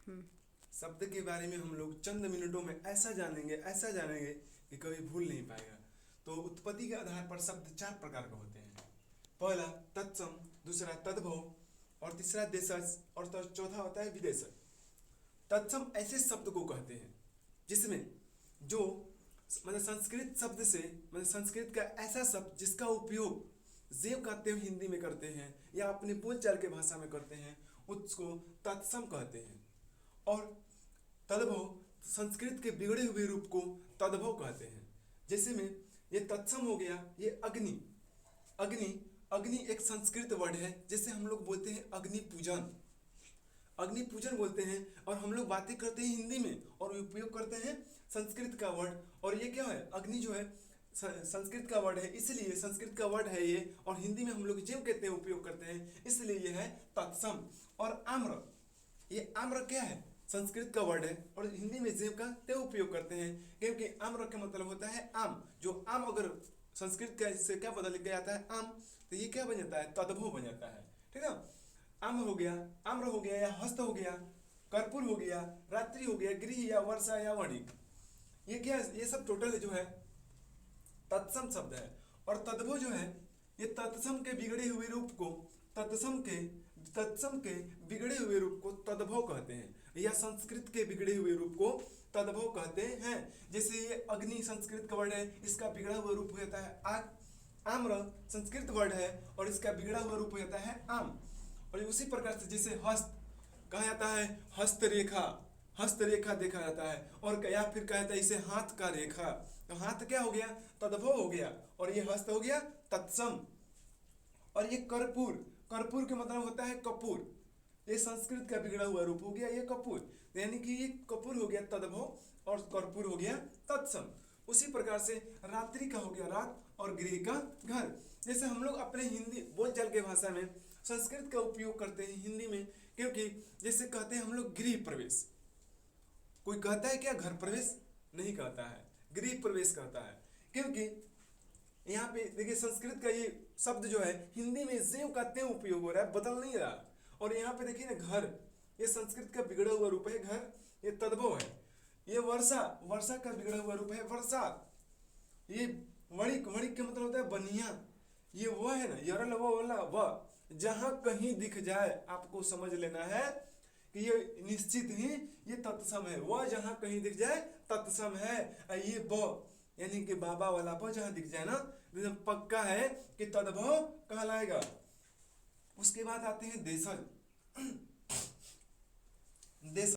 शब्द के बारे में हम लोग चंद मिनटों में ऐसा जानेंगे कि कभी भूल नहीं पाएगा। तो उत्पत्ति के आधार पर शब्द 4 प्रकार के होते हैं। पहला तत्सम, दूसरा तद्भव, और तीसरा देशज, और चौथा होता है विदेशज। तत्सम ऐसे शब्द को कहते हैं जिसमें जो मतलब संस्कृत शब्द से मतलब संस्कृत का ऐसा शब्द जिसका उपयोग जेव का तेव हिंदी में करते हैं या अपने बोलचाल के भाषा में करते हैं, उसको तत्सम कहते हैं। और तद्भव संस्कृत के बिगड़े हुए रूप को तद्भव कहते हैं। जैसे में ये तत्सम हो गया, ये अग्नि। अग्नि अग्नि एक संस्कृत वर्ड है, जैसे हम लोग बोलते हैं अग्नि पूजन, अग्नि पूजन बोलते हैं। और हम लोग बातें करते हैं हिंदी में और उपयोग करते हैं संस्कृत का वर्ड। और ये क्या है, अग्नि जो है संस्कृत का वर्ड है, इसलिए संस्कृत का वर्ड है ये, और हिंदी में हम लोग जेव कहते हैं उपयोग करते हैं, इसलिए ये है तत्सम। और आम्र, ये आम्र क्या है, संस्कृत का वर्ड है और हिंदी में जेव का ते उपयोग करते हैं, क्योंकि आम्र का मतलब होता है आम। जो आम अगर संस्कृत का इससे क्या बदल के आता है आम, तो ये क्या बन जाता है, तद्भव बन जाता है। ठीक है, आम्र हो गया, आम्र हो गया, या हस्त हो गया, कर्पूर हो गया, रात्रि हो गया, गृह या वर्षा या वणिक, ये क्या है, ये सब टोटल जो है तत्सम शब्द है। और तद्भव जो है ये तत्सम के बिगड़े हुए रूप को तत्सम के बिगड़े हुए रूप को तद्भव कहते हैं, या संस्कृत के बिगड़े हुए रूप को तद्भव कहते हैं। जैसे ये अग्नि संस्कृत का वर्ड है, इसका बिगड़ा हुआ रूप होता है आग। आम्र संस्कृत वर्ड है और इसका बिगड़ा हुआ रूप होता है आम। और उसी प्रकार से जैसे हस्त कहा जाता है हस्तरेखा, हस्तरेखा देखा जाता है। और या फिर कहा जाता है इसे हाथ का रेखा, तो हाथ क्या हो गया, तद्भव हो गया, और ये हस्त हो गया तत्सम। और ये कर्पूर, कर्पूर के मतलब होता है कपूर, ये संस्कृत का बिगड़ा हुआ रूप हो गया ये कपूर, यानी कि ये कपूर हो गया तद्भव और कर्पूर हो गया तत्सम। उसी प्रकार से रात्रि का हो गया रात और गृह का घर। जैसे हम लोग अपने हिंदी बोलचाल के भाषा में संस्कृत का उपयोग करते हैं हिंदी में, क्योंकि जैसे कहते हैं हम लोग गृह प्रवेश, कोई कहता है क्या घर प्रवेश, नहीं कहता है, गृह प्रवेश कहता है। क्योंकि यहाँ पे देखिए संस्कृत का ये शब्द जो है हिंदी में जेव का तेव उपयोग हो रहा है, बदल नहीं रहा। और यहाँ पे देखिए ना घर, ये संस्कृत का बिगड़ा हुआ रूप है घर, ये तद्भव है। ये वर्षा, वर्षा का बिगड़ा हुआ रूप है वर्षा। ये वणिक, वणिक का मतलब होता है बनिया। ये वह है ना, यरल वो वाला वह, जहां कहीं दिख जाए आपको समझ लेना है कि ये निश्चित ही ये तत्सम है। वह जहां कहीं दिख जाए तत्सम है। ये ब यानी कि बाबा वाला ब जहां दिख जाए ना, एकदम पक्का है कि तद्भव कहलाएगा। उसके बाद आते हैं देशज। देश